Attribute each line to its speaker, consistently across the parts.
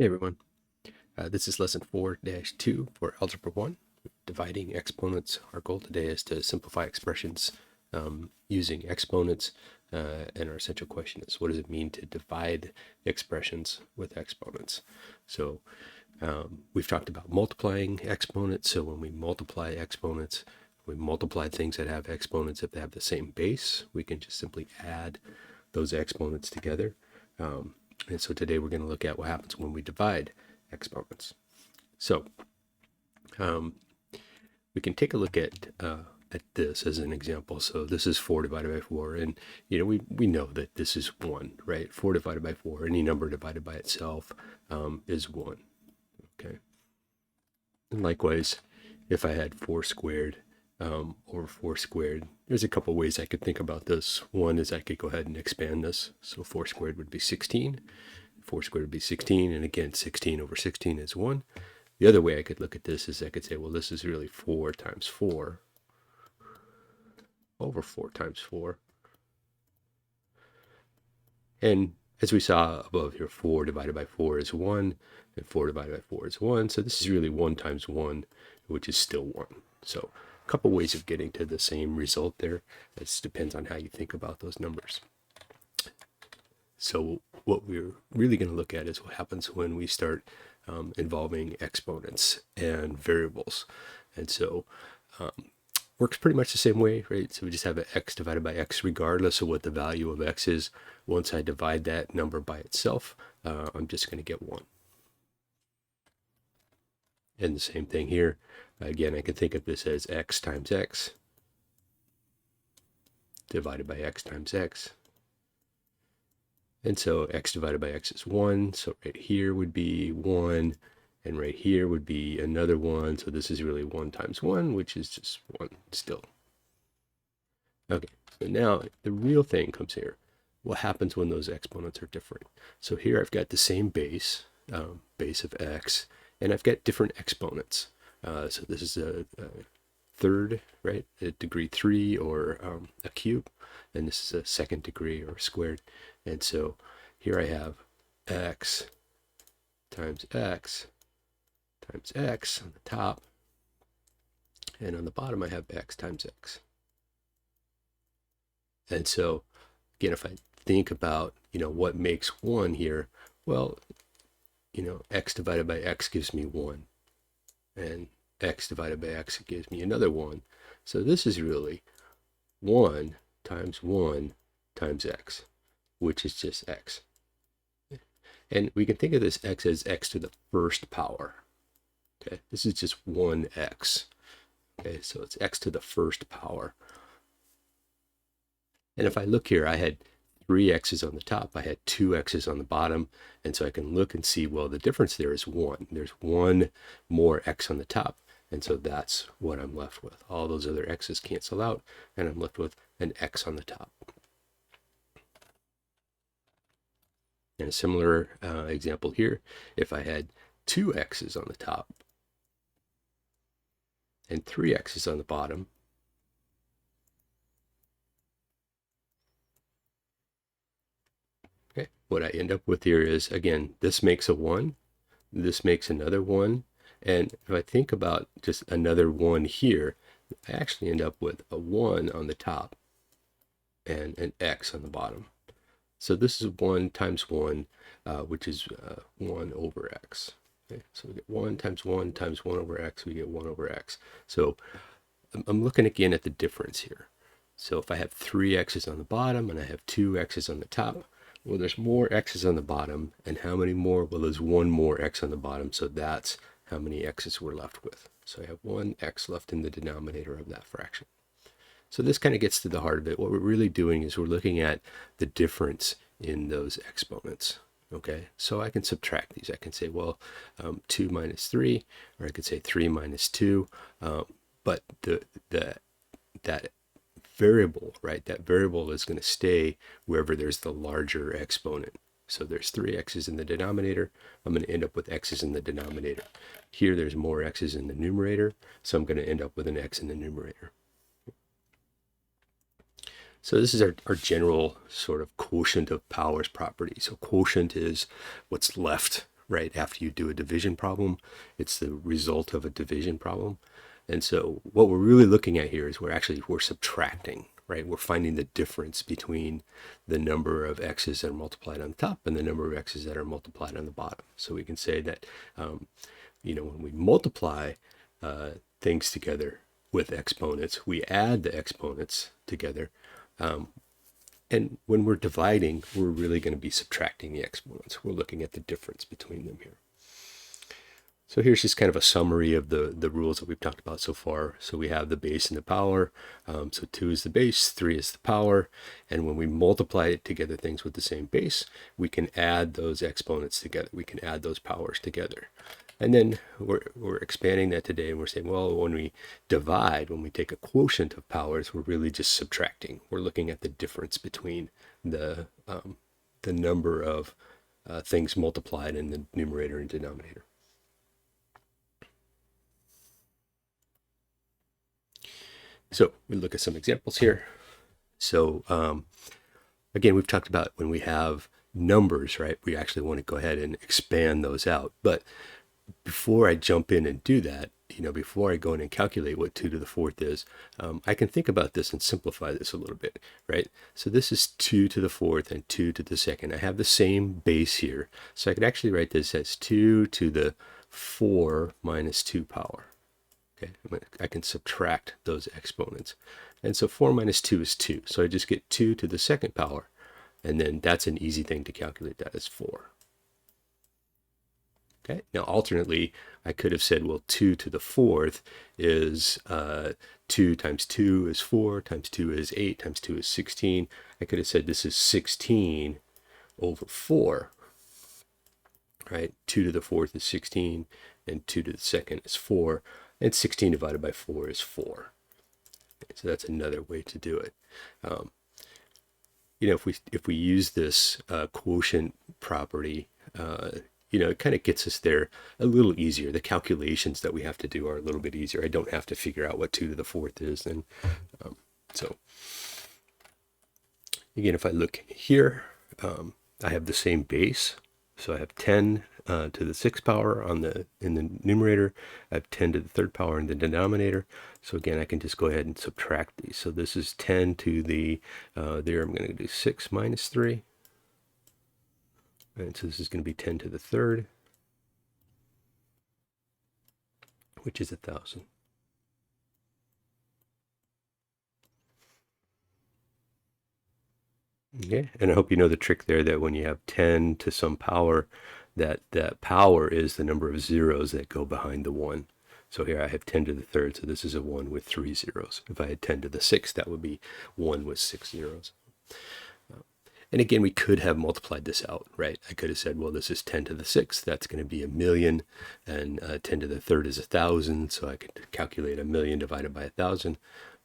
Speaker 1: Hey everyone, this is lesson 4-2 for Algebra 1, dividing exponents. Our goal today is to simplify expressions using exponents, and our essential question is, what does it mean to divide expressions with exponents? So we've talked about multiplying exponents, so when we multiply exponents, we multiply things that have exponents. If they have the same base, we can just simply add those exponents together. And so today we're going to look at what happens when we divide exponents. So we can take a look at this as an example. So this is 4 divided by 4, and we know that this is 1, right? 4 divided by 4, any number divided by itself is 1. Okay. And likewise, if I had 4 squared over 4 squared, there's a couple ways I could think about this. One is I could go ahead and expand this. So 4 squared would be 16. 4 squared would be 16, and again, 16 over 16 is 1. The other way I could look at this is I could say, well, this is really 4 times 4 over 4 times 4. And as we saw above here, 4 divided by 4 is 1, and 4 divided by 4 is 1. So this is really 1 times 1, which is still 1. So a couple ways of getting to the same result there. It just depends on how you think about those numbers. So what we're really going to look at is what happens when we start involving exponents and variables. And so works pretty much the same way, right? So we just have an x divided by x regardless of what the value of x is. Once I divide that number by itself, I'm just going to get 1. And the same thing here. Again, I can think of this as x times x divided by x times x. And so x divided by x is 1. So right here would be 1. And right here would be another 1. So this is really 1 times 1, which is just 1 still. Okay, so now the real thing comes here. What happens when those exponents are different? So here I've got the same base, base of x, and I've got different exponents. So this is a third, right? A degree 3 or a cube. And this is a second degree or squared. And so here I have x times x times x on the top. And on the bottom I have x times x. And so again, if I think about, what makes 1 here, well, x divided by x gives me 1. And x divided by x gives me another 1. So this is really 1 times x, which is just x. And we can think of this x as x to the first power. Okay, this is just 1x. Okay, so it's x to the first power. And if I look here, I had 3 x's on the top, I had 2 x's on the bottom, and so I can look and see, well, the difference there is 1. There's 1 more x on the top, and so that's what I'm left with. All those other x's cancel out, and I'm left with an x on the top. And a similar example here, if I had 2 x's on the top and 3 x's on the bottom, okay, what I end up with here is, again, this makes a 1, this makes another 1, and if I think about just another 1 here, I actually end up with a 1 on the top and an x on the bottom. So this is 1 times 1, which is 1 over x. Okay, so we get 1 times 1 times 1 over x, we get 1 over x. So I'm looking again at the difference here. So if I have 3 x's on the bottom and I have 2 x's on the top, well, there's more x's on the bottom, and how many more? Well, there's 1 more x on the bottom, so that's how many x's we're left with. So I have 1 x left in the denominator of that fraction. So this kind of gets to the heart of it. What we're really doing is we're looking at the difference in those exponents. Okay, so I can subtract these. I can say, well, 2 minus 3, or I could say 3 minus 2. But that variable, right, that variable is going to stay wherever there's the larger exponent. So there's 3 x's in the denominator. I'm going to end up with x's in the denominator. Here there's more x's in the numerator, so I'm going to end up with an x in the numerator. So this is our general sort of quotient of powers property. So quotient is what's left, right after you do a division problem. It's the result of a division problem. And so what we're really looking at here is we're subtracting, right? We're finding the difference between the number of x's that are multiplied on the top and the number of x's that are multiplied on the bottom. So we can say that, when we multiply things together with exponents, we add the exponents together. And when we're dividing, we're really going to be subtracting the exponents. We're looking at the difference between them here. So here's just kind of a summary of the rules that we've talked about so far. So we have the base and the power. So 2 is the base, 3 is the power. And when we multiply it together things with the same base, we can add those exponents together. We can add those powers together. And then we're expanding that today, and we're saying, well, when we divide, when we take a quotient of powers, we're really just subtracting. We're looking at the difference between the number of things multiplied in the numerator and denominator. So we look at some examples here. So again, we've talked about when we have numbers, right? We actually want to go ahead and expand those out. But before I jump in and do that, before I go in and calculate what 2 to the 4th is, I can think about this and simplify this a little bit, right? So this is 2 to the 4th and 2 to the 2nd. I have the same base here. So I could actually write this as 2 to the 4 minus 2 power. Okay, I can subtract those exponents. And so 4 minus 2 is 2. So I just get 2 to the 2nd power. And then that's an easy thing to calculate. That is 4. Okay, now alternately, I could have said, well, 2 to the 4th is 2 times 2 is 4, times 2 is 8, times 2 is 16. I could have said this is 16 over 4, right? 2 to the 4th is 16, and 2 to the 2nd is 4, and 16 divided by 4 is 4. Okay, so that's another way to do it. If we use this quotient property, it kind of gets us there a little easier. The calculations that we have to do are a little bit easier. I don't have to figure out what 2 to the 4th is. And so again, if I look here, I have the same base. So I have 10 to the 6th power in the numerator. I have 10 to the 3rd power in the denominator. So again, I can just go ahead and subtract these. So this is 10 to the, there I'm going to do 6 minus 3. And so this is going to be 10 to the 3rd, which is 1,000. Okay, and I hope you know the trick there, that when you have 10 to some power, that power is the number of zeros that go behind the 1. So here I have 10 to the 3rd, so this is a 1 with 3 zeros. If I had 10 to the 6th, that would be 1 with 6 zeros. And again, we could have multiplied this out, right? I could have said, well, this is 10 to the 6th. That's going to be 1,000,000. And 10 to the 3rd is 1,000. So I could calculate 1,000,000 divided by 1,000.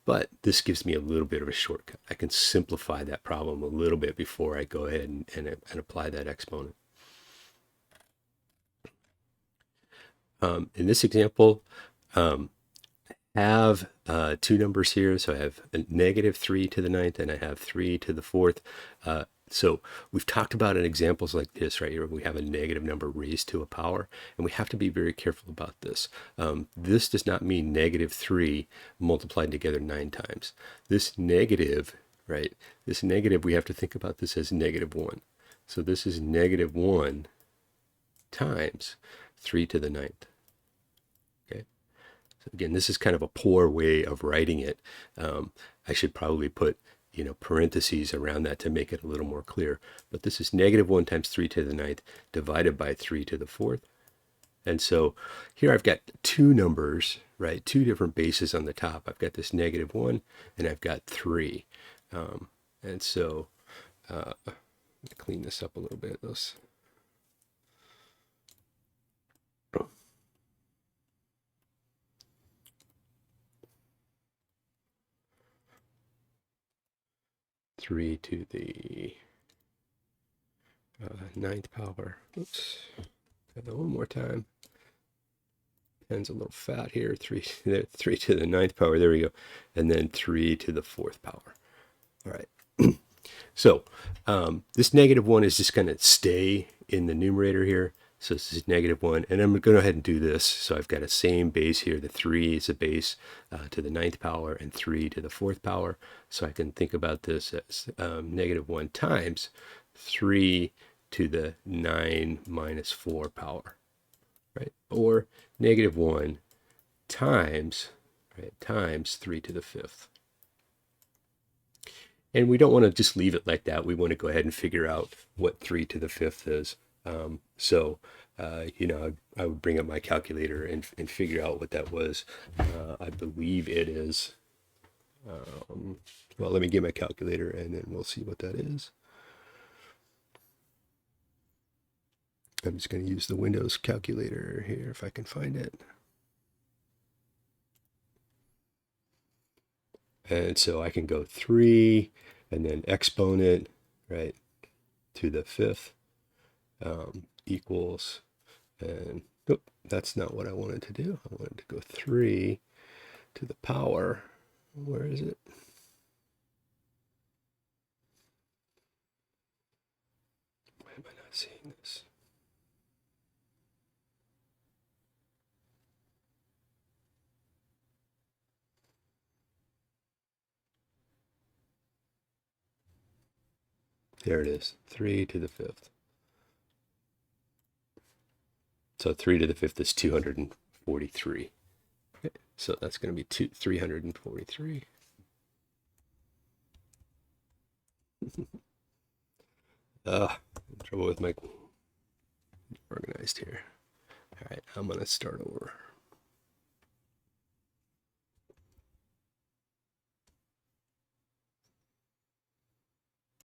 Speaker 1: But this gives me a little bit of a shortcut. I can simplify that problem a little bit before I go ahead and apply that exponent. In this example, I have two numbers here. So I have a negative 3 to the 9th and I have 3 to the 4th. So we've talked about in examples like this right here, we have a negative number raised to a power, and we have to be very careful about this. This does not mean negative 3 multiplied together 9 times. This negative, right, this negative, we have to think about this as negative 1. So this is negative 1 times 3 to the 9th. Okay. So again, this is kind of a poor way of writing it. I should probably put parentheses around that to make it a little more clear. But this is negative 1 times 3 to the 9th divided by 3 to the 4th. And so here I've got two numbers, right? Two different bases on the top. I've got this negative 1 and I've got 3. And so let me clean this up a little bit. Those. Three to the 9th power. Oops. Got that one more time. Pen's a little fat here. 3 to the 9th power. There we go. And then 3 to the 4th power. All right. So this negative 1 is just going to stay in the numerator here. So this is -1, and I'm going to go ahead and do this. So I've got a same base here. The 3 is a base to the 9th power and 3 to the 4th power. So I can think about this as -1 times 3 to the 9 minus 4 power, right? Or -1 times, right, times 3 to the 5th. And we don't want to just leave it like that. We want to go ahead and figure out what 3 to the 5th is. I would bring up my calculator and figure out what that was. I believe it is, well, let me get my calculator and then we'll see what that is. I'm just going to use the Windows calculator here if I can find it. And so I can go 3 and then exponent, right, to the 5th equals, and nope, that's not what I wanted to do. I wanted to go 3 to the power. Where is it? Why am I not seeing this? There it is, 3 to the 5th. So 3 to the 5th is 243. Okay, so that's going to be 343. Trouble with my organized here. All right, I'm going to start over.